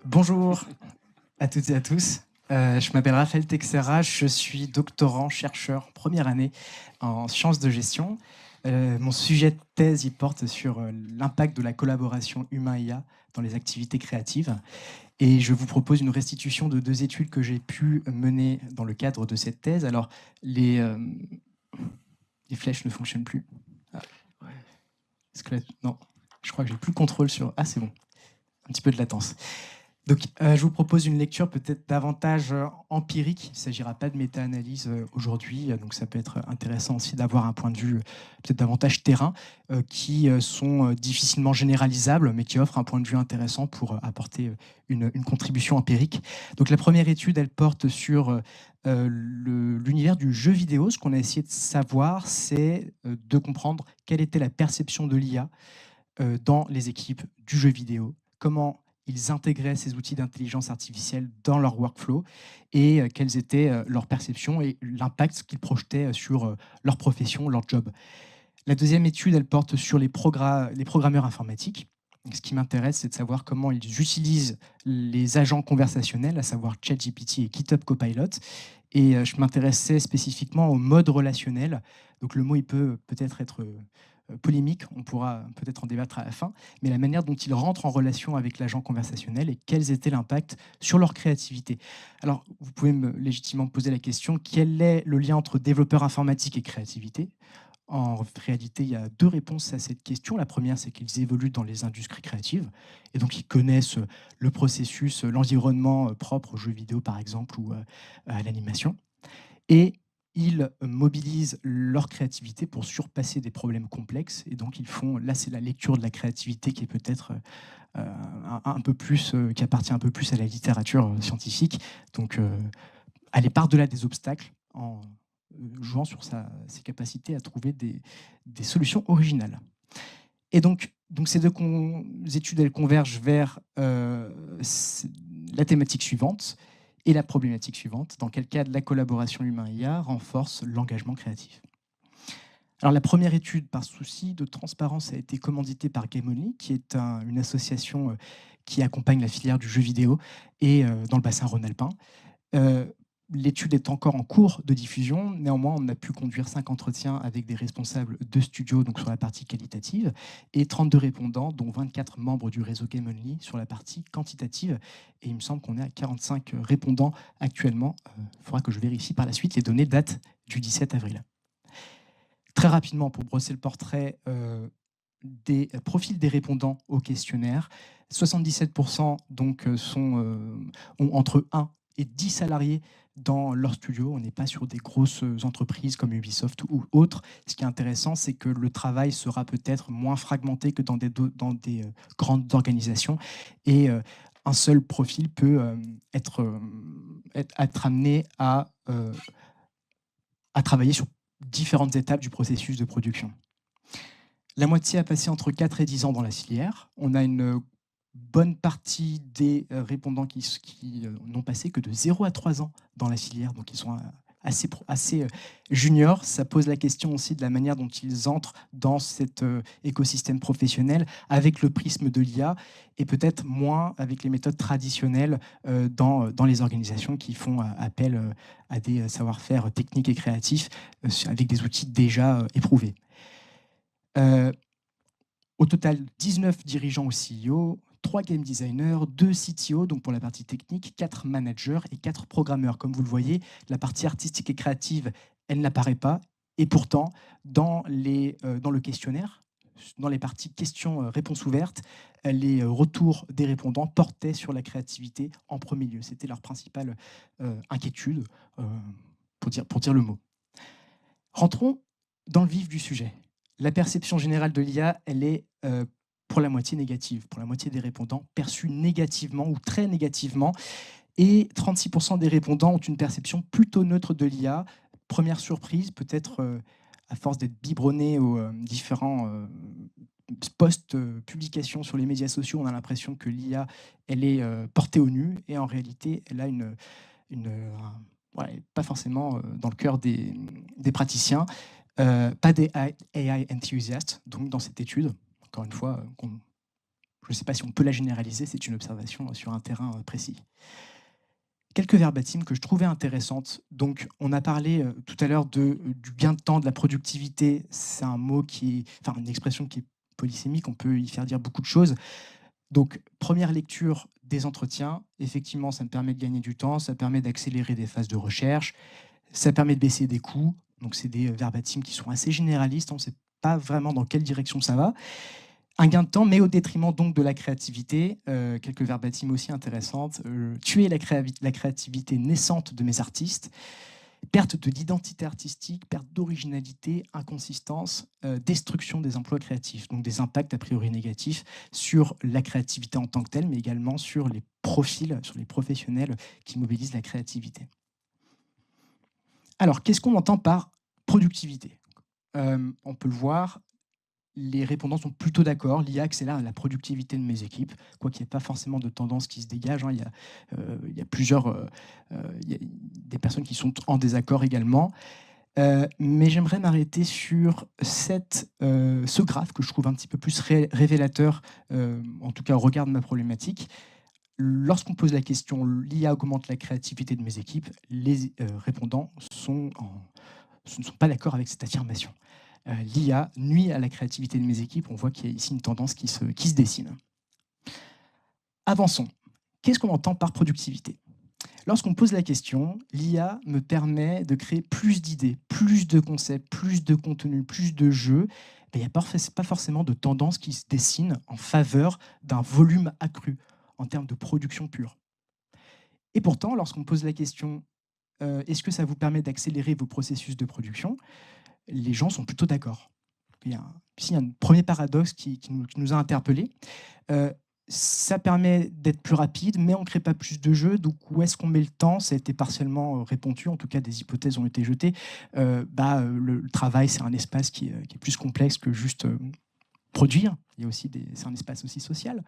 Bonjour à toutes et à tous. Je m'appelle Raphaël Texera, je suis doctorant, chercheur, première année en sciences de gestion. Mon sujet de thèse il porte sur l'impact de la collaboration humain-IA dans les activités créatives. Et je vous propose une restitution de 2 études que j'ai pu mener dans le cadre de cette thèse. Alors, les flèches ne fonctionnent plus. Ah, ouais. Non, je crois que j'ai plus le contrôle sur... Ah, c'est bon. Un petit peu de latence. Donc, je vous propose une lecture peut-être davantage empirique. Il ne s'agira pas de méta-analyse aujourd'hui, donc ça peut être intéressant aussi d'avoir un point de vue peut-être davantage terrain, qui sont difficilement généralisables, mais qui offrent un point de vue intéressant pour apporter une contribution empirique. Donc, la première étude, elle porte sur l'univers du jeu vidéo. Ce qu'on a essayé de savoir, c'est de comprendre quelle était la perception de l'IA dans les équipes du jeu vidéo, comment ils intégraient ces outils d'intelligence artificielle dans leur workflow et quelles étaient leurs perceptions et l'impact qu'ils projetaient sur leur profession, leur job. La deuxième étude, elle porte sur les programmeurs informatiques. Ce qui m'intéresse, c'est de savoir comment ils utilisent les agents conversationnels, à savoir ChatGPT et GitHub Copilot. Et je m'intéressais spécifiquement au mode relationnel. Donc le mot, il peut peut-être être polémique, on pourra peut-être en débattre à la fin, mais la manière dont ils rentrent en relation avec l'agent conversationnel et quels étaient l'impact sur leur créativité. Alors, vous pouvez me légitimement poser la question, quel est le lien entre développeur informatique et créativité ? En réalité, il y a 2 réponses à cette question. La première, c'est qu'ils évoluent dans les industries créatives et donc ils connaissent le processus, l'environnement propre aux jeux vidéo, par exemple, ou à l'animation. Et ils mobilisent leur créativité pour surpasser des problèmes complexes. Et donc, ils font, là, c'est la lecture de la créativité qui est peut-être un peu plus, qui appartient un peu plus à la littérature scientifique. Donc, aller par-delà des obstacles en jouant sur ses capacités à trouver des solutions originales. Et donc ces 2 études, elles convergent vers la thématique suivante et la problématique suivante. Dans quel cas la collaboration humain-IA renforce l'engagement créatif? Alors la première étude, par souci de transparence, a été commanditée par Game Only, qui est une association qui accompagne la filière du jeu vidéo et dans le bassin rhône-alpin. L'étude est encore en cours de diffusion. Néanmoins, on a pu conduire 5 entretiens avec des responsables de studios, donc sur la partie qualitative, et 32 répondants, dont 24 membres du réseau Game Only sur la partie quantitative. Et il me semble qu'on est à 45 répondants actuellement. Il faudra que je vérifie par la suite. Les données datent du 17 avril. Très rapidement, pour brosser le portrait des profils des répondants au questionnaire, 77% donc, ont entre 1 et 10 salariés dans leur studio. On n'est pas sur des grosses entreprises comme Ubisoft ou autres. Ce qui est intéressant, c'est que le travail sera peut-être moins fragmenté que dans des grandes organisations. Et un seul profil peut être amené à travailler sur différentes étapes du processus de production. La moitié a passé entre 4 et 10 ans dans la filière. On a une bonne partie des répondants qui n'ont passé que de 0 à 3 ans dans la filière, donc ils sont assez juniors. Ça pose la question aussi de la manière dont ils entrent dans cet écosystème professionnel avec le prisme de l'IA et peut-être moins avec les méthodes traditionnelles dans les organisations qui font appel à des savoir-faire techniques et créatifs avec des outils déjà éprouvés. Au total, 19 dirigeants ou CEO, 3 game designers, 2 CTO, donc pour la partie technique, 4 managers et 4 programmeurs. Comme vous le voyez, la partie artistique et créative, elle n'apparaît pas. Et pourtant, dans le questionnaire, dans les parties questions-réponses ouvertes, les retours des répondants portaient sur la créativité en premier lieu. C'était leur principale inquiétude, pour dire le mot. Rentrons dans le vif du sujet. La perception générale de l'IA, elle est pour la moitié négative, pour la moitié des répondants, perçue négativement ou très négativement. Et 36% des répondants ont une perception plutôt neutre de l'IA. Première surprise, peut-être à force d'être biberonnés aux différents post-publications sur les médias sociaux, on a l'impression que l'IA, elle est portée au nu. Et en réalité, elle a pas forcément dans le cœur des praticiens. Pas des AI enthusiastes, donc dans cette étude, encore une fois, Je ne sais pas si on peut la généraliser, c'est une observation sur un terrain précis. Quelques verbatims que je trouvais intéressantes. Donc, on a parlé tout à l'heure du gain de temps, de la productivité. C'est un mot une expression qui est polysémique, on peut y faire dire beaucoup de choses. Donc, première lecture des entretiens, effectivement, ça me permet de gagner du temps, ça permet d'accélérer des phases de recherche, ça permet de baisser des coûts. Donc, c'est des verbatims qui sont assez généralistes, on ne sait pas vraiment dans quelle direction ça va. Un gain de temps, mais au détriment donc de la créativité. Quelques verbatims aussi intéressantes. Tuer la créativité naissante de mes artistes. Perte de l'identité artistique, perte d'originalité, inconsistance, destruction des emplois créatifs. Donc des impacts a priori négatifs sur la créativité en tant que telle, mais également sur les profils, sur les professionnels qui mobilisent la créativité. Alors, qu'est-ce qu'on entend par productivité ? On peut le voir, les répondants sont plutôt d'accord. L'IA accélère la productivité de mes équipes, quoiqu'il n'y ait pas forcément de tendance qui se dégage. Hein. Il y a plusieurs... il y a des personnes qui sont en désaccord également. Mais j'aimerais m'arrêter sur ce graphe que je trouve un petit peu plus révélateur, en tout cas au regard de ma problématique. Lorsqu'on pose la question « l'IA augmente la créativité de mes équipes », les répondants ne sont pas d'accord avec cette affirmation. L'IA nuit à la créativité de mes équipes. On voit qu'il y a ici une tendance qui se dessine. Avançons. Qu'est-ce qu'on entend par productivité ? Lorsqu'on pose la question, l'IA me permet de créer plus d'idées, plus de concepts, plus de contenu, plus de jeux. Il n'y a pas forcément de tendance qui se dessine en faveur d'un volume accru en termes de production pure. Et pourtant, lorsqu'on pose la question est-ce que ça vous permet d'accélérer vos processus de production ? Les gens sont plutôt d'accord. Il y a un premier paradoxe qui nous a interpellés. Ça permet d'être plus rapide, mais on ne crée pas plus de jeux. Donc, où est-ce qu'on met le temps ? Ça a été partiellement répondu. En tout cas, des hypothèses ont été jetées. Le travail, c'est un espace qui est plus complexe que juste produire. C'est un espace aussi social.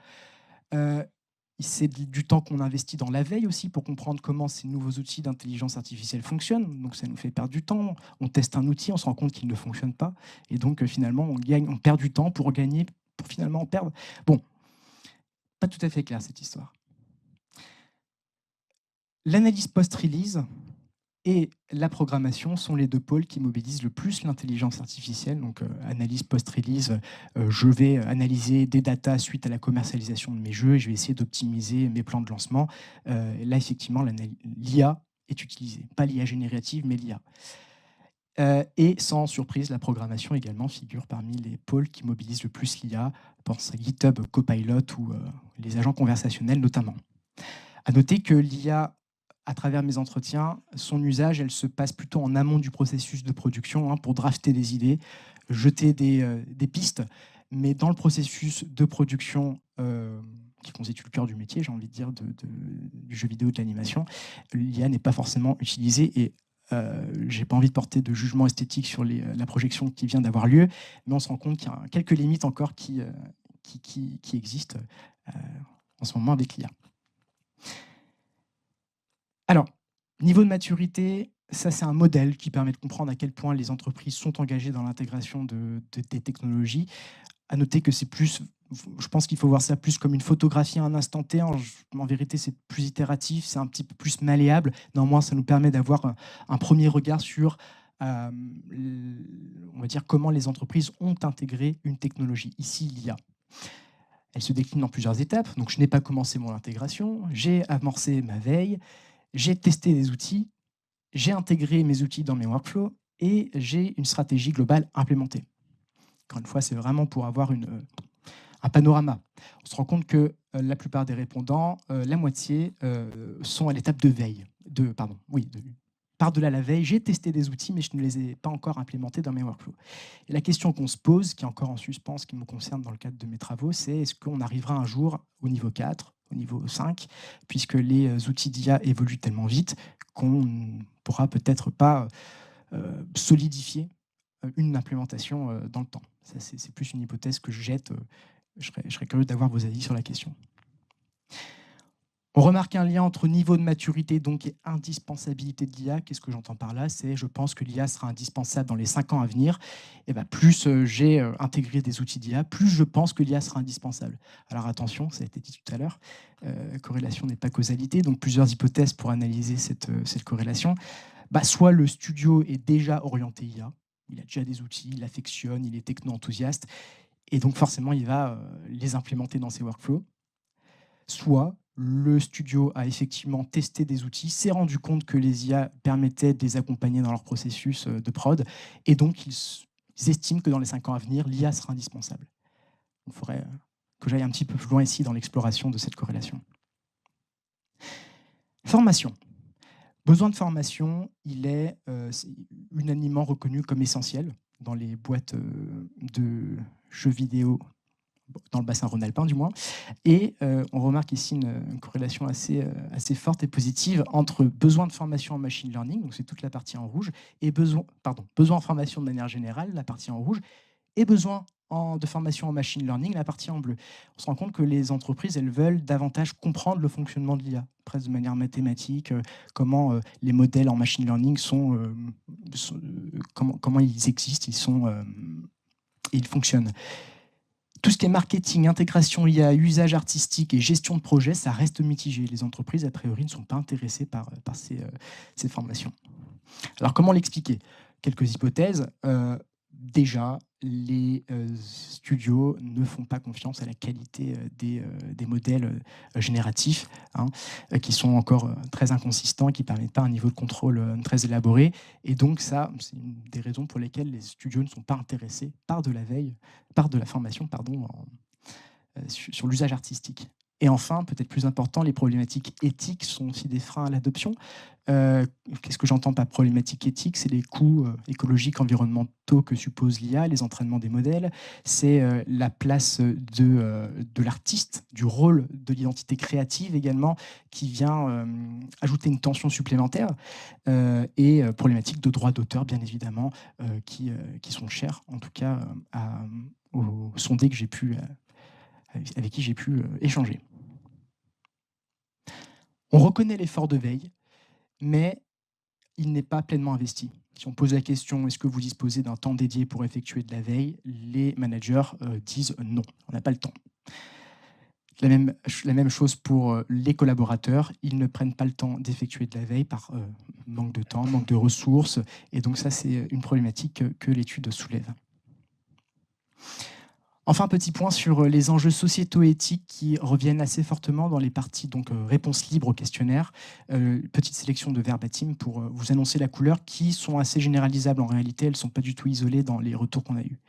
C'est du temps qu'on investit dans la veille aussi pour comprendre comment ces nouveaux outils d'intelligence artificielle fonctionnent. Donc ça nous fait perdre du temps. On teste un outil, on se rend compte qu'il ne fonctionne pas. Et donc finalement, on perd du temps pour gagner, pour finalement en perdre. Bon, pas tout à fait clair cette histoire. L'analyse post-release et la programmation sont les deux pôles qui mobilisent le plus l'intelligence artificielle. Donc, analyse post-release, je vais analyser des datas suite à la commercialisation de mes jeux et je vais essayer d'optimiser mes plans de lancement. Là, effectivement, l'IA est utilisée. Pas l'IA générative, mais l'IA. Et sans surprise, la programmation également figure parmi les pôles qui mobilisent le plus l'IA. Pense à GitHub Copilot ou les agents conversationnels notamment. À noter que l'IA, à travers mes entretiens, son usage, elle se passe plutôt en amont du processus de production pour drafter des idées, jeter des pistes, mais dans le processus de production qui constitue le cœur du métier, j'ai envie de dire, du jeu vidéo, de l'animation, l'IA n'est pas forcément utilisée et j'ai pas envie de porter de jugement esthétique sur la projection qui vient d'avoir lieu, mais on se rend compte qu'il y a quelques limites encore qui existent en ce moment avec l'IA. Alors, niveau de maturité, ça c'est un modèle qui permet de comprendre à quel point les entreprises sont engagées dans l'intégration des technologies. À noter que c'est plus, je pense qu'il faut voir ça plus comme une photographie à un instant T. En vérité, c'est plus itératif, c'est un petit peu plus malléable. Néanmoins, ça nous permet d'avoir un premier regard sur, on va dire, comment les entreprises ont intégré une technologie. Ici, l'IA. Elle se décline en plusieurs étapes. Donc, je n'ai pas commencé mon intégration, j'ai amorcé ma veille, j'ai testé des outils, j'ai intégré mes outils dans mes workflows et j'ai une stratégie globale implémentée. Encore une fois, c'est vraiment pour avoir un panorama. On se rend compte que la plupart des répondants, la moitié, sont à l'étape de veille. Par-delà la veille, j'ai testé des outils, mais je ne les ai pas encore implémentés dans mes workflows. Et la question qu'on se pose, qui est encore en suspens, qui me concerne dans le cadre de mes travaux, c'est est-ce qu'on arrivera un jour au niveau 4, au niveau 5, puisque les outils d'IA évoluent tellement vite qu'on ne pourra peut-être pas solidifier une implémentation dans le temps. C'est plus une hypothèse que je jette. Je serais curieux d'avoir vos avis sur la question. On remarque un lien entre niveau de maturité donc, et indispensabilité de l'IA. Qu'est-ce que j'entends par là? C'est je pense que l'IA sera indispensable dans les 5 ans à venir. Et ben, plus j'ai intégré des outils d'IA, plus je pense que l'IA sera indispensable. Alors attention, ça a été dit tout à l'heure, corrélation n'est pas causalité, donc plusieurs hypothèses pour analyser cette corrélation. Bah, soit le studio est déjà orienté IA, il a déjà des outils, il affectionne, il est techno-enthousiaste, et donc forcément il va les implémenter dans ses workflows. Soit le studio a effectivement testé des outils, s'est rendu compte que les IA permettaient de les accompagner dans leur processus de prod, et donc ils estiment que dans les 5 ans à venir, l'IA sera indispensable. Il faudrait que j'aille un petit peu plus loin ici dans l'exploration de cette corrélation. Formation. Besoin de formation, il est unanimement reconnu comme essentiel dans les boîtes de jeux vidéo, dans le bassin rhône-alpin du moins. Et on remarque ici une corrélation assez forte et positive entre besoin de formation en machine learning, donc c'est toute la partie en rouge, et besoin en formation de manière générale, la partie en rouge, et besoin de formation en machine learning, la partie en bleu. On se rend compte que les entreprises, elles veulent davantage comprendre le fonctionnement de l'IA, presque de manière mathématique, comment les modèles en machine learning comment ils existent, ils fonctionnent. Tout ce qui est marketing, intégration IA, usage artistique et gestion de projet, ça reste mitigé. Les entreprises, a priori, ne sont pas intéressées par ces formations. Alors, comment l'expliquer? Quelques hypothèses. Déjà, les studios ne font pas confiance à la qualité des modèles génératifs, qui sont encore très inconsistants, qui ne permettent pas un niveau de contrôle très élaboré. Et donc, ça, c'est une des raisons pour lesquelles les studios ne sont pas intéressés par de la formation sur l'usage artistique. Et enfin, peut-être plus important, les problématiques éthiques sont aussi des freins à l'adoption. Qu'est-ce que j'entends par problématiques éthiques? C'est les coûts écologiques, environnementaux que suppose l'IA, les entraînements des modèles, c'est la place de l'artiste, du rôle de l'identité créative également, qui vient ajouter une tension supplémentaire, et problématiques de droits d'auteur, bien évidemment, qui sont chères, en tout cas, aux sondés que j'ai pu avec qui j'ai pu échanger. On reconnaît l'effort de veille, mais il n'est pas pleinement investi. Si on pose la question, est-ce que vous disposez d'un temps dédié pour effectuer de la veille, les managers disent non, on n'a pas le temps. La même chose pour les collaborateurs, ils ne prennent pas le temps d'effectuer de la veille par manque de temps, manque de ressources, et donc ça c'est une problématique que l'étude soulève. Enfin, petit point sur les enjeux sociétaux et éthiques qui reviennent assez fortement dans les parties donc réponses libres au questionnaire. Petite sélection de verbatim pour vous annoncer la couleur, qui sont assez généralisables en réalité, elles ne sont pas du tout isolées dans les retours qu'on a eus.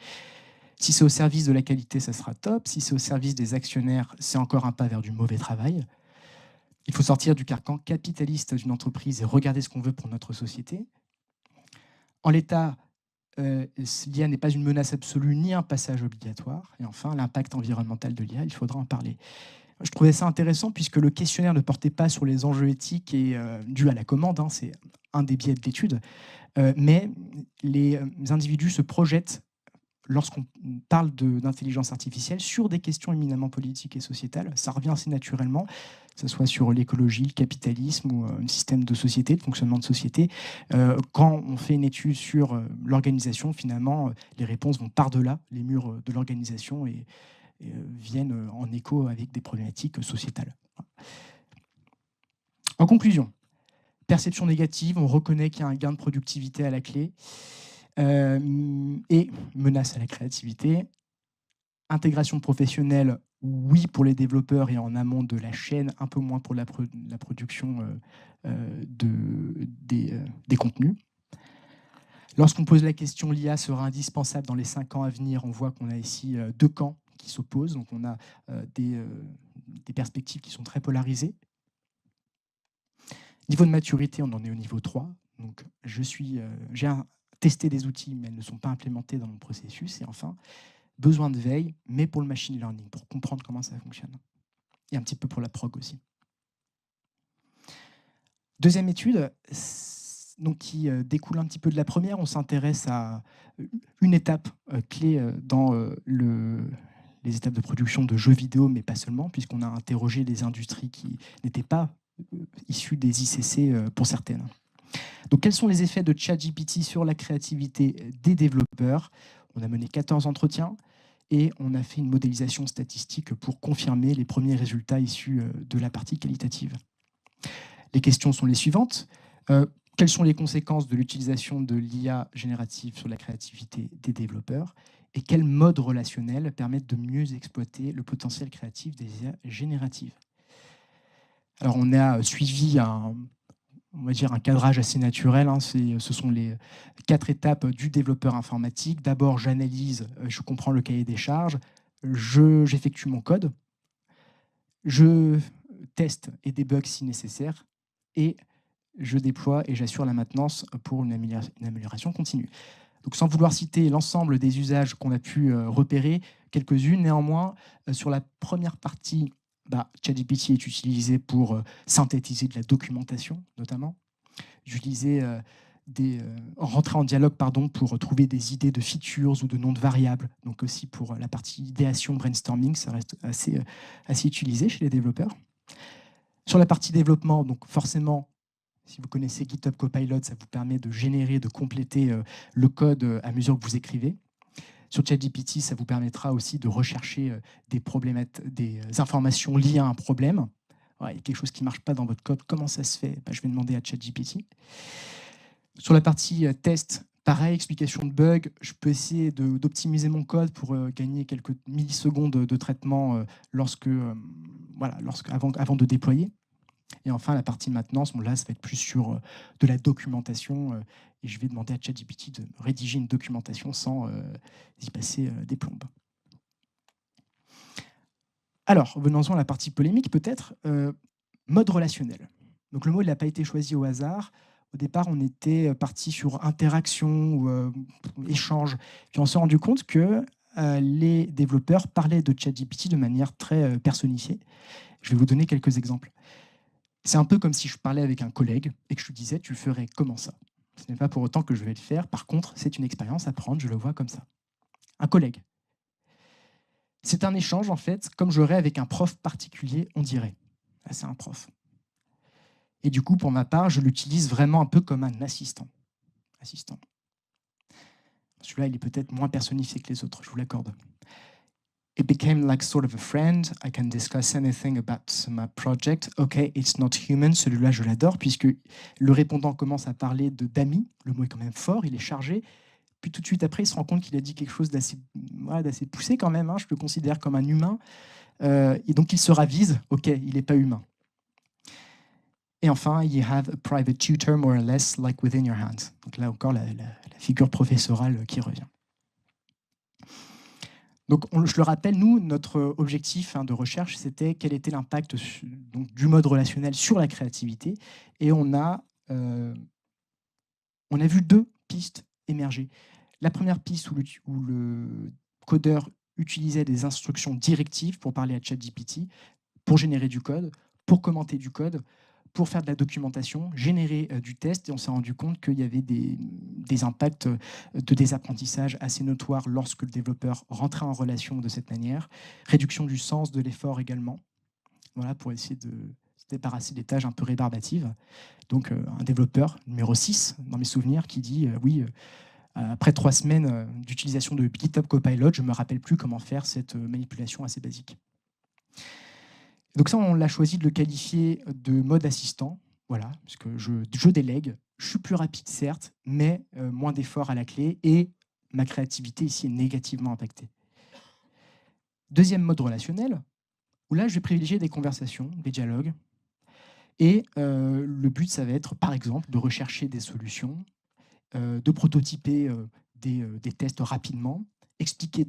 Si c'est au service de la qualité, ça sera top. Si c'est au service des actionnaires, c'est encore un pas vers du mauvais travail. Il faut sortir du carcan capitaliste d'une entreprise et regarder ce qu'on veut pour notre société. En l'état, l'IA n'est pas une menace absolue ni un passage obligatoire. Et enfin, l'impact environnemental de l'IA, il faudra en parler. Je trouvais ça intéressant puisque le questionnaire ne portait pas sur les enjeux éthiques et dus à la commande, c'est un des biais de l'étude, mais les individus se projettent lorsqu'on parle d'intelligence artificielle sur des questions éminemment politiques et sociétales. Ça revient assez naturellement, que ce soit sur l'écologie, le capitalisme ou un système de société, de fonctionnement de société. Quand on fait une étude sur l'organisation, finalement, les réponses vont par-delà les murs de l'organisation et viennent en écho avec des problématiques sociétales. En conclusion, perception négative, on reconnaît qu'il y a un gain de productivité à la clé, et menace à la créativité. Intégration professionnelle, oui pour les développeurs et en amont de la chaîne, un peu moins pour la production des contenus. Lorsqu'on pose la question, l'IA sera indispensable dans les 5 ans à venir, on voit qu'on a ici deux camps qui s'opposent, donc on a des perspectives qui sont très polarisées. Niveau de maturité, on en est au niveau 3, donc j'ai testé des outils, mais elles ne sont pas implémentées dans mon processus. Et enfin, besoin de veille, mais pour le machine learning, pour comprendre comment ça fonctionne. Et un petit peu pour la prog aussi. Deuxième étude, donc, qui découle un petit peu de la première. On s'intéresse à une étape clé dans les étapes de production de jeux vidéo, mais pas seulement, puisqu'on a interrogé des industries qui n'étaient pas issues des ICC pour certaines. Donc, quels sont les effets de ChatGPT sur la créativité des développeurs? On a mené 14 entretiens et on a fait une modélisation statistique pour confirmer les premiers résultats issus de la partie qualitative. Les questions sont les suivantes. Quelles sont les conséquences de l'utilisation de l'IA générative sur la créativité des développeurs? Et quels modes relationnels permettent de mieux exploiter le potentiel créatif des IA génératives? Alors, on a suivi on va dire un cadrage assez naturel. Ce sont les 4 étapes du développeur informatique. D'abord, j'analyse, je comprends le cahier des charges, j'effectue mon code, je teste et débug si nécessaire, et je déploie et j'assure la maintenance pour une amélioration continue. Donc, sans vouloir citer l'ensemble des usages qu'on a pu repérer, quelques-unes néanmoins, sur la première partie, ChatGPT est utilisé pour synthétiser de la documentation, notamment. J'utilisais rentrer en dialogue pour trouver des idées de features ou de noms de variables. Donc aussi pour la partie idéation, brainstorming, ça reste assez utilisé chez les développeurs. Sur la partie développement, donc forcément, si vous connaissez GitHub Copilot, ça vous permet de générer, de compléter le code à mesure que vous écrivez. Sur ChatGPT, ça vous permettra aussi de rechercher des informations liées à un problème. Il y a quelque chose qui ne marche pas dans votre code, comment ça se fait? Je vais demander à ChatGPT. Sur la partie test, pareil, explication de bugs, je peux essayer d'optimiser mon code pour gagner quelques millisecondes de traitement avant de déployer. Et enfin, la partie maintenance, là, ça va être plus sur de la documentation. Et je vais demander à ChatGPT de rédiger une documentation sans y passer des plombes. Alors, venons-en à la partie polémique, peut-être. Mode relationnel. Donc, le mot n'a pas été choisi au hasard. Au départ, on était parti sur interaction ou échange. Puis on s'est rendu compte que les développeurs parlaient de ChatGPT de manière très personnifiée. Je vais vous donner quelques exemples. C'est un peu comme si je parlais avec un collègue et que je lui disais « tu ferais comment ça ?» Ce n'est pas pour autant que je vais le faire. Par contre, c'est une expérience à prendre, je le vois comme ça. Un collègue. C'est un échange, en fait, comme j'aurais avec un prof particulier, on dirait. Là, c'est un prof. Et du coup, pour ma part, je l'utilise vraiment un peu comme un assistant. Celui-là, il est peut-être moins personnifié que les autres, je vous l'accorde. It became like sort of a friend. I can discuss anything about my project. Okay, it's not human. Celui-là, je l'adore, puisque le répondant commence à parler d'amis. Le mot est quand même fort, il est chargé. Puis tout de suite après, il se rend compte qu'il a dit quelque chose d'assez poussé quand même. Je le considère comme un humain. Et donc, il se ravise. Ok, il n'est pas humain. Et enfin, you have a private tutor, more or less, like within your hands. Donc là encore, la figure professorale qui revient. Donc, je le rappelle, nous, notre objectif de recherche, c'était quel était l'impact du mode relationnel sur la créativité. Et on a vu 2 pistes émerger. La première piste où le codeur utilisait des instructions directives pour parler à ChatGPT, pour générer du code, pour commenter du code, pour faire de la documentation, générer du test, et on s'est rendu compte qu'il y avait des impacts de désapprentissage assez notoires lorsque le développeur rentrait en relation de cette manière. Réduction du sens de l'effort également, pour essayer de se débarrasser des tâches un peu rébarbatives. Donc un développeur, numéro 6, dans mes souvenirs, qui dit oui, après 3 semaines d'utilisation de GitHub Copilot, je ne me rappelle plus comment faire cette manipulation assez basique. Donc ça, on l'a choisi de le qualifier de mode assistant, parce que je délègue, je suis plus rapide certes, mais moins d'efforts à la clé, et ma créativité ici est négativement impactée. Deuxième mode relationnel, où là, je vais privilégier des conversations, des dialogues, et le but, ça va être, par exemple, de rechercher des solutions, de prototyper des tests rapidement, expliquer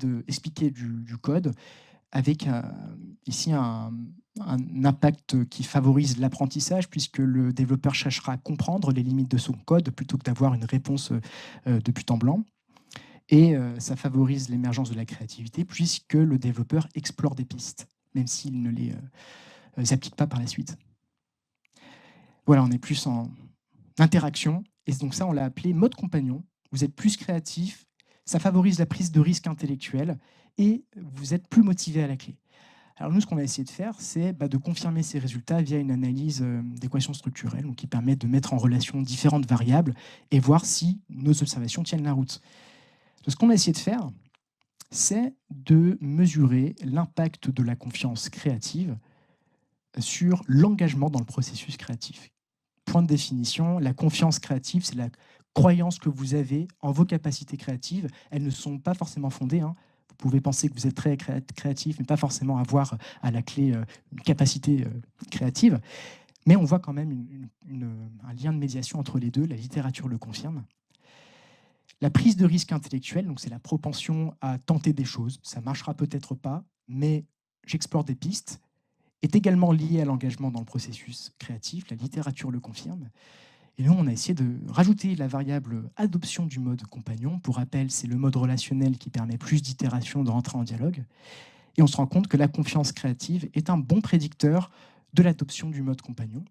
du code, avec ici un impact qui favorise l'apprentissage, puisque le développeur cherchera à comprendre les limites de son code plutôt que d'avoir une réponse de but en blanc. Et ça favorise l'émergence de la créativité, puisque le développeur explore des pistes, même s'il ne les applique pas par la suite. Voilà, on est plus en interaction. Et donc ça, on l'a appelé mode compagnon. Vous êtes plus créatif, ça favorise la prise de risque intellectuelle et vous êtes plus motivé à la clé. Alors nous, ce qu'on a essayé de faire, c'est de confirmer ces résultats via une analyse d'équations structurelles, donc qui permet de mettre en relation différentes variables et voir si nos observations tiennent la route. Donc, ce qu'on a essayé de faire, c'est de mesurer l'impact de la confiance créative sur l'engagement dans le processus créatif. Point de définition, la confiance créative, c'est la croyance que vous avez en vos capacités créatives. Elles ne sont pas forcément fondées. Vous pouvez penser que vous êtes très créatif, mais pas forcément avoir à la clé une capacité créative. Mais on voit quand même un lien de médiation entre les deux. La littérature le confirme. La prise de risque intellectuelle, donc c'est la propension à tenter des choses. Ça ne marchera peut-être pas, mais j'explore des pistes, est également liée à l'engagement dans le processus créatif. La littérature le confirme. Et nous, on a essayé de rajouter la variable adoption du mode compagnon. Pour rappel, c'est le mode relationnel qui permet plus d'itérations, de rentrer en dialogue. Et on se rend compte que la confiance créative est un bon prédicteur de l'adoption du mode compagnon.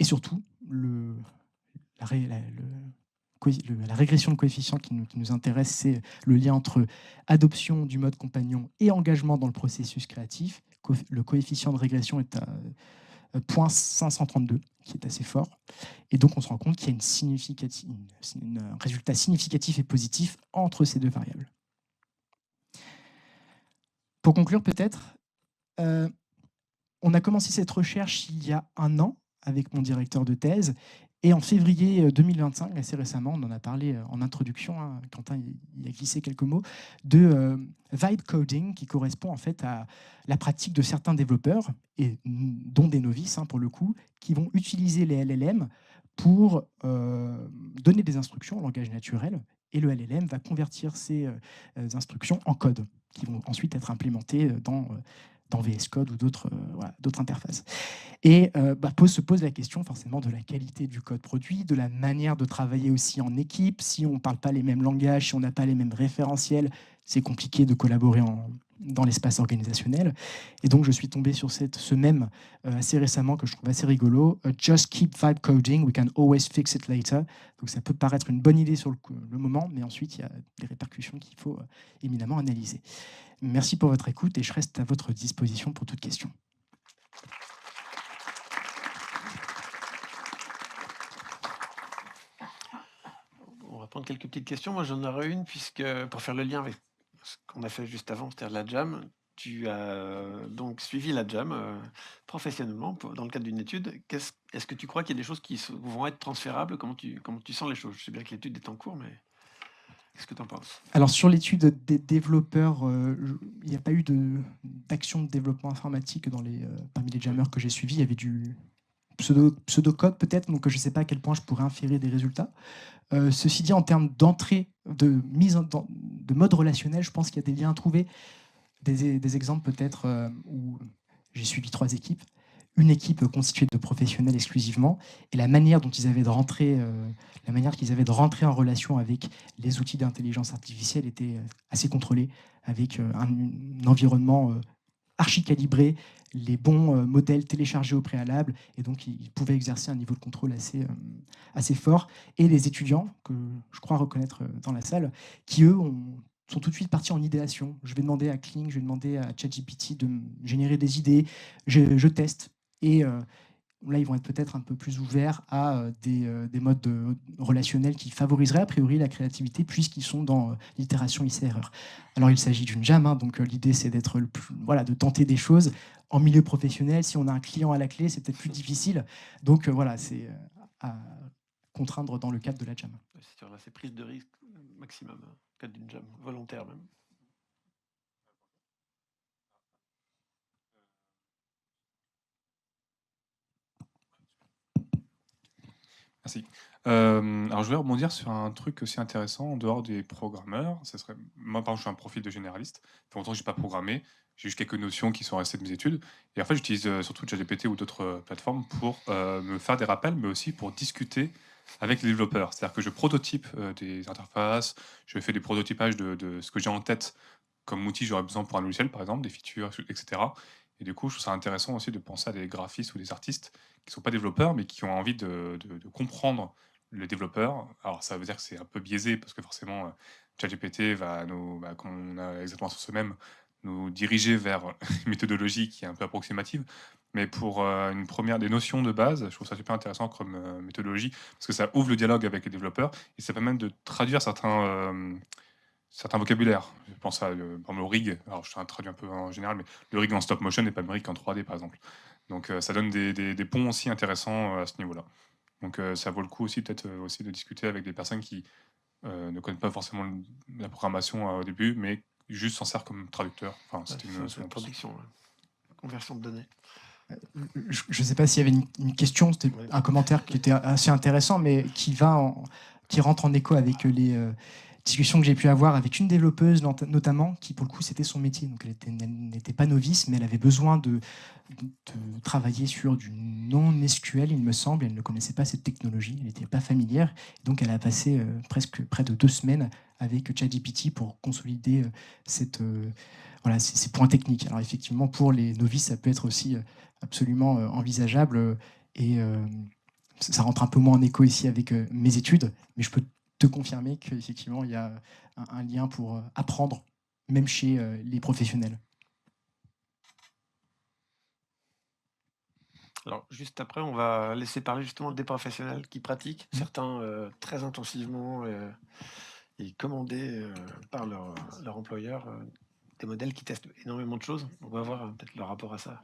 Et surtout, la régression de coefficients qui nous intéresse, c'est le lien entre adoption du mode compagnon et engagement dans le processus créatif. Le coefficient de régression est à 0,532, qui est assez fort. Et donc, on se rend compte qu'il y a un résultat significatif et positif entre ces deux variables. Pour conclure, peut-être, on a commencé cette recherche il y a 1 an avec mon directeur de thèse. Et en février 2025, assez récemment, on en a parlé en introduction, Quentin il a glissé quelques mots, de vibe coding, qui correspond en fait à la pratique de certains développeurs, et dont des novices pour le coup, qui vont utiliser les LLM pour donner des instructions en langage naturel, et le LLM va convertir ces instructions en code, qui vont ensuite être implémentées dans VS Code ou d'autres interfaces. Et se pose la question forcément de la qualité du code produit, de la manière de travailler aussi en équipe. Si on ne parle pas les mêmes langages, si on n'a pas les mêmes référentiels, c'est compliqué de collaborer dans l'espace organisationnel. Et donc, je suis tombé sur ce mème assez récemment que je trouve assez rigolo. Just keep vibe coding, we can always fix it later. Donc, ça peut paraître une bonne idée sur le moment, mais ensuite, il y a des répercussions qu'il faut éminemment analyser. Merci pour votre écoute et je reste à votre disposition pour toute question. On va prendre quelques petites questions. Moi, j'en aurais une, puisque pour faire le lien avec ce qu'on a fait juste avant, c'est-à-dire la jam, tu as donc suivi la jam professionnellement dans le cadre d'une étude. Est-ce que tu crois qu'il y a des choses qui vont être transférables? Comment tu sens les choses? Je sais bien que l'étude est en cours, mais qu'est-ce que tu en penses? Alors, sur l'étude des développeurs, il n'y a pas eu d'action de développement informatique parmi les jammers que j'ai suivis. Il y avait du pseudo-code peut-être, donc je ne sais pas à quel point je pourrais inférer des résultats. Ceci dit, en termes d'entrée, de mode relationnel, je pense qu'il y a des liens à trouver. Des exemples peut-être où j'ai suivi 3 équipes. Une équipe constituée de professionnels exclusivement, et la manière dont ils avaient de rentrer, en relation avec les outils d'intelligence artificielle était assez contrôlée, avec un environnement archi-calibré, les bons modèles téléchargés au préalable, et donc ils pouvaient exercer un niveau de contrôle assez fort. Et les étudiants, que je crois reconnaître dans la salle, qui eux sont tout de suite partis en idéation. Je vais demander à Kling, je vais demander à ChatGPT de me générer des idées, je teste. Et là, ils vont être peut-être un peu plus ouverts à des modes relationnels qui favoriseraient a priori la créativité, puisqu'ils sont dans l'itération essai-erreur. Alors, il s'agit d'une jam, donc l'idée, c'est de tenter des choses. En milieu professionnel, si on a un client à la clé, c'est peut-être plus difficile. Donc, c'est à contraindre dans le cadre de la jam. C'est sûr, là, c'est prise de risque maximum, dans le cadre d'une jam, volontaire même. Merci. Alors, je voulais rebondir sur un truc aussi intéressant en dehors des programmeurs. Moi, par exemple, je suis un profil de généraliste. Ça fait longtemps que je n'ai pas programmé. J'ai juste quelques notions qui sont restées de mes études. Et en fait, j'utilise surtout ChatGPT ou d'autres plateformes pour me faire des rappels, mais aussi pour discuter avec les développeurs. C'est-à-dire que je prototype des interfaces, je fais des prototypages de ce que j'ai en tête comme outil j'aurais besoin pour un logiciel, par exemple, des features, etc. Et du coup, je trouve ça intéressant aussi de penser à des graphistes ou des artistes qui ne sont pas développeurs, mais qui ont envie de comprendre le développeur. Alors ça veut dire que c'est un peu biaisé parce que forcément ChatGPT va comme on a exactement sur ce même, nous diriger vers une méthodologie qui est un peu approximative. Mais pour des notions de base, je trouve ça super intéressant comme méthodologie parce que ça ouvre le dialogue avec les développeurs et ça permet de traduire certains vocabulaires. Je pense par exemple, au rig. Alors je traduis un peu en général, mais le rig en stop motion n'est pas le même rig qu'en 3D par exemple. Donc ça donne des ponts aussi intéressants à ce niveau-là. Donc ça vaut le coup aussi peut-être aussi de discuter avec des personnes qui ne connaissent pas forcément la programmation au début, mais juste s'en servent comme traducteur. Enfin, c'était une C'est notion la en plus. traduction, conversion de données. Je ne sais pas s'il y avait une question, c'était Ouais. un commentaire qui était assez intéressant, mais qui rentre en écho avec les discussions que j'ai pu avoir avec une développeuse notamment, qui pour le coup c'était son métier. Donc elle n'était pas novice, mais elle avait besoin de travailler sur du non-SQL, il me semble. Elle ne connaissait pas cette technologie, elle n'était pas familière. Donc elle a passé presque près de 2 semaines avec ChatGPT pour consolider ces points techniques. Alors effectivement, pour les novices, ça peut être aussi absolument envisageable et ça rentre un peu moins en écho ici avec mes études, mais je peux te confirmer qu'effectivement, il y a un lien pour apprendre, même chez les professionnels. Alors, juste après, on va laisser parler justement des professionnels qui pratiquent, certains très intensivement et commandés par leur employeur, des modèles qui testent énormément de choses. On va voir peut-être leur rapport à ça.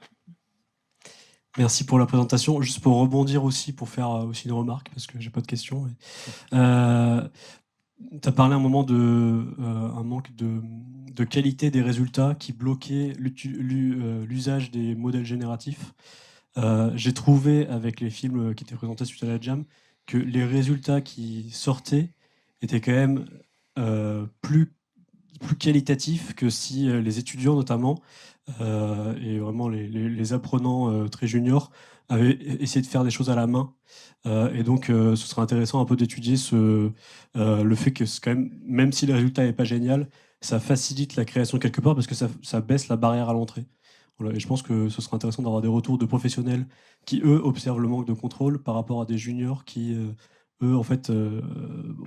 Merci pour la présentation. Juste pour rebondir aussi, pour faire aussi une remarque, parce que j'ai pas de questions. Tu as parlé un moment de un manque de qualité des résultats qui bloquait l'usage des modèles génératifs. J'ai trouvé, avec les films qui étaient présentés suite à la Jam, que les résultats qui sortaient étaient quand même plus qualitatifs que si les étudiants, notamment, et vraiment les apprenants très juniors, avaient essayé de faire des choses à la main. Et donc, ce serait intéressant un peu d'étudier le fait que quand même si le résultat n'est pas génial, ça facilite la création quelque part parce que ça baisse la barrière à l'entrée. Voilà, et je pense que ce serait intéressant d'avoir des retours de professionnels qui, eux, observent le manque de contrôle par rapport à des juniors qui, eux, en fait,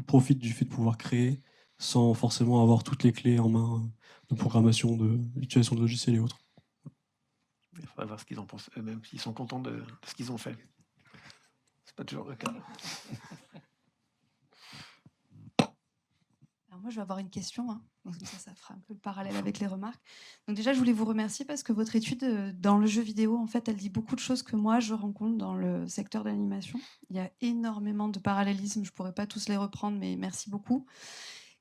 profitent du fait de pouvoir créer sans forcément avoir toutes les clés en main de programmation, d'utilisation de logiciels et autres. Il faudra voir ce qu'ils en pensent eux-mêmes, s'ils sont contents de ce qu'ils ont fait. C'est pas toujours le cas. Alors moi, je vais avoir une question, hein. Donc ça fera un peu le parallèle avec les remarques. Donc déjà, je voulais vous remercier parce que votre étude dans le jeu vidéo, en fait, elle dit beaucoup de choses que moi, je rencontre dans le secteur de l'animation. Il y a énormément de parallélismes, je ne pourrais pas tous les reprendre, mais merci beaucoup.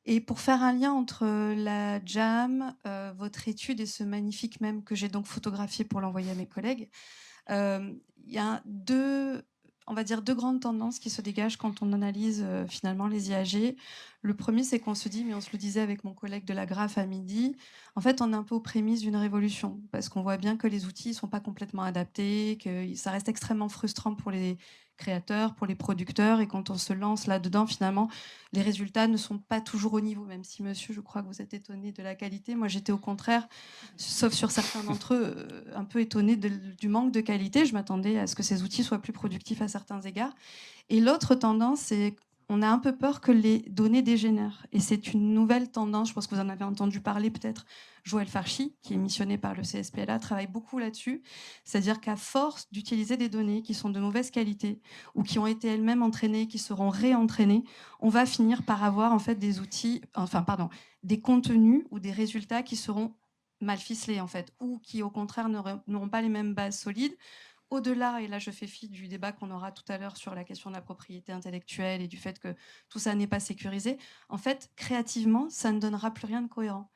Et pour faire un lien entre la Jam, votre étude et ce magnifique mème que j'ai donc photographié pour l'envoyer à mes collègues, il y a deux grandes tendances qui se dégagent quand on analyse finalement les IAG. Le premier, c'est qu'on se dit, mais on se le disait avec mon collègue de la Graph à midi, en fait, on est un peu aux prémices d'une révolution, parce qu'on voit bien que les outils ne sont pas complètement adaptés, que ça reste extrêmement frustrant pour les créateurs, pour les producteurs, et quand on se lance là-dedans, finalement, les résultats ne sont pas toujours au niveau, même si, monsieur, je crois que vous êtes étonné de la qualité. Moi, j'étais au contraire, sauf sur certains d'entre eux, un peu étonné du manque de qualité. Je m'attendais à ce que ces outils soient plus productifs à certains égards. Et l'autre tendance, c'est qu'on a un peu peur que les données dégénèrent. Et c'est une nouvelle tendance, je pense que vous en avez entendu parler peut-être. Joël Farchi, qui est missionné par le CSPLA, travaille beaucoup là-dessus. C'est-à-dire qu'à force d'utiliser des données qui sont de mauvaise qualité ou qui ont été elles-mêmes entraînées, qui seront réentraînées, on va finir par avoir en fait des contenus ou des résultats qui seront mal ficelés en fait, ou qui au contraire n'auront pas les mêmes bases solides. Au-delà, et là je fais fi du débat qu'on aura tout à l'heure sur la question de la propriété intellectuelle et du fait que tout ça n'est pas sécurisé, en fait, créativement, ça ne donnera plus rien de cohérent.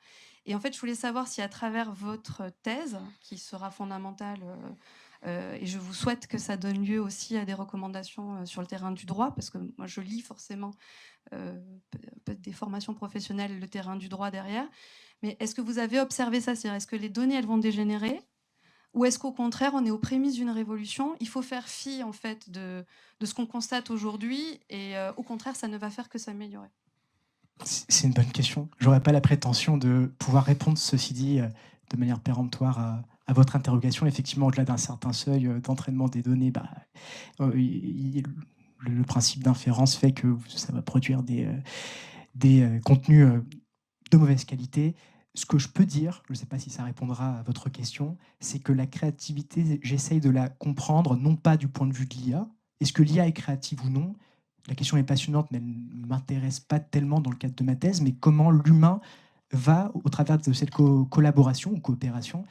Et en fait, je voulais savoir si à travers votre thèse, qui sera fondamentale, et je vous souhaite que ça donne lieu aussi à des recommandations sur le terrain du droit, parce que moi je lis forcément peut-être des formations professionnelles, le terrain du droit derrière, mais est-ce que vous avez observé ça? C'est-à-dire, est-ce que les données, elles vont dégénérer? Ou est-ce qu'au contraire, on est aux prémices d'une révolution? Il faut faire fi en fait de ce qu'on constate aujourd'hui et au contraire, ça ne va faire que s'améliorer. C'est une bonne question. J'aurais pas la prétention de pouvoir répondre, ceci dit, de manière péremptoire à votre interrogation. Effectivement, au-delà d'un certain seuil d'entraînement des données, le principe d'inférence fait que ça va produire des contenus de mauvaise qualité. Ce que je peux dire, je ne sais pas si ça répondra à votre question, c'est que la créativité, j'essaye de la comprendre, non pas du point de vue de l'IA. Est-ce que l'IA est créative ou non? La question est passionnante, mais elle ne m'intéresse pas tellement dans le cadre de ma thèse, mais comment l'humain va, au travers de cette collaboration ou coopération,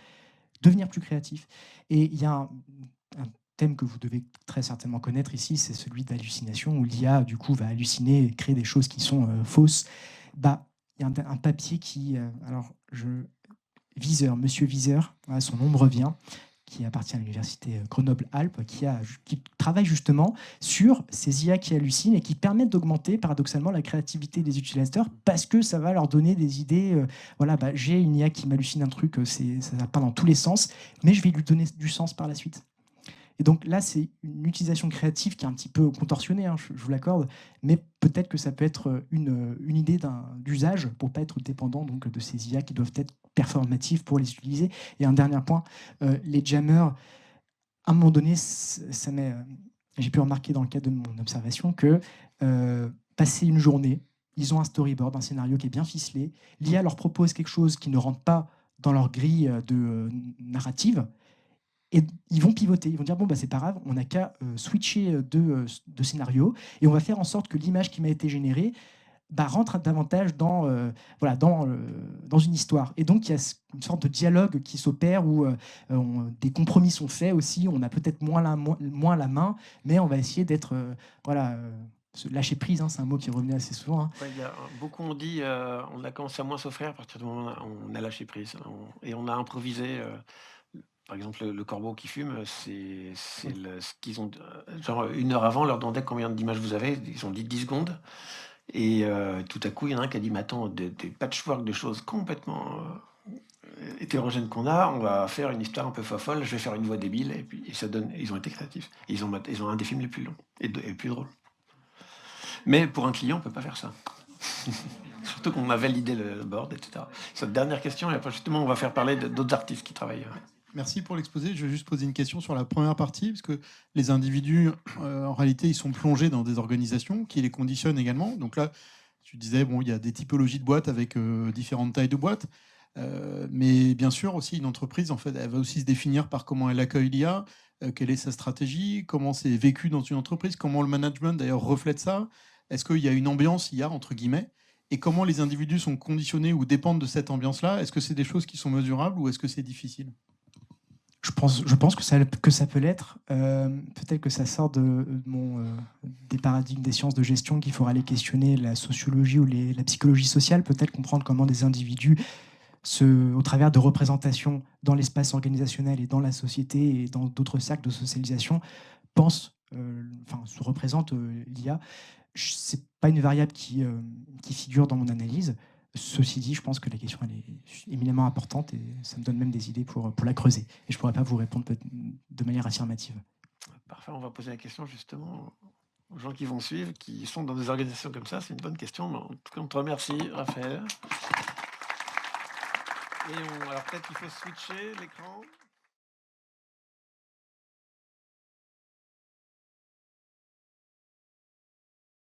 devenir plus créatif. Et il y a un thème que vous devez très certainement connaître ici, c'est celui d'hallucination, où l'IA, du coup, va halluciner et créer des choses qui sont fausses. Bah, il y a un papier qui... Viseur, Monsieur Viseur, voilà, son nom me revient, qui appartient à l'université Grenoble-Alpes, qui travaille justement sur ces IA qui hallucinent et qui permettent d'augmenter paradoxalement la créativité des utilisateurs parce que ça va leur donner des idées. J'ai une IA qui m'hallucine un truc, ça va pas dans tous les sens, mais je vais lui donner du sens par la suite. Et donc là, c'est une utilisation créative qui est un petit peu contorsionnée, hein, je vous l'accorde, mais peut-être que ça peut être une idée d'usage pour ne pas être dépendant donc, de ces IA qui doivent être performatifs pour les utiliser. Et un dernier point, les jammers, à un moment donné, j'ai pu remarquer dans le cadre de mon observation que passer une journée, ils ont un storyboard, un scénario qui est bien ficelé, l'IA leur propose quelque chose qui ne rentre pas dans leur grille de narrative, et ils vont pivoter, ils vont dire bon c'est pas grave, on n'a qu'à switcher de scénario et on va faire en sorte que l'image qui m'a été générée rentre davantage dans une histoire. Et donc il y a une sorte de dialogue qui s'opère où des compromis sont faits aussi, on a peut-être moins la main, mais on va essayer d'être lâcher prise, hein, c'est un mot qui revenait assez souvent. Hein. Ouais, beaucoup ont dit on a commencé à moins s'offrir à partir du moment où on a lâché prise et on a improvisé. Par exemple, le corbeau qui fume, c'est ce qu'ils ont. Genre, 1 heure avant, on leur demandait combien d'images vous avez. Ils ont dit 10 secondes. Et tout à coup, il y en a un qui a dit mais attends, des patchwork de choses complètement hétérogènes qu'on a, on va faire une histoire un peu folle. Je vais faire une voix débile. Et ça donne. Ils ont été créatifs. Ils ont un des films les plus longs et les plus drôles. Mais pour un client, on ne peut pas faire ça. Surtout qu'on a validé le board, etc. Cette dernière question, et après, justement, on va faire parler d'autres artistes qui travaillent. Merci pour l'exposé. Je vais juste poser une question sur la première partie, parce que les individus, en réalité, ils sont plongés dans des organisations qui les conditionnent également. Donc là, tu disais, il y a des typologies de boîtes avec différentes tailles de boîtes. Mais bien sûr, aussi, une entreprise, en fait, elle va aussi se définir par comment elle accueille l'IA, quelle est sa stratégie, comment c'est vécu dans une entreprise, comment le management, d'ailleurs, reflète ça. Est-ce qu'il y a une ambiance IA, entre guillemets, et comment les individus sont conditionnés ou dépendent de cette ambiance-là? Est-ce que c'est des choses qui sont mesurables ou est-ce que c'est difficile? Je pense que ça peut l'être. Peut-être que ça sort des paradigmes des sciences de gestion qu'il faudra aller questionner la sociologie ou la psychologie sociale, peut-être comprendre comment des individus, au travers de représentations dans l'espace organisationnel et dans la société et dans d'autres cercles de socialisation, se représentent l'IA. Ce n'est pas une variable qui figure dans mon analyse. Ceci dit, je pense que la question elle est éminemment importante et ça me donne même des idées pour la creuser. Et je ne pourrais pas vous répondre de manière affirmative. Parfait, on va poser la question justement aux gens qui vont suivre, qui sont dans des organisations comme ça. C'est une bonne question. Mais en tout cas, on te remercie, Raphaël. Et alors peut-être qu'il faut switcher l'écran.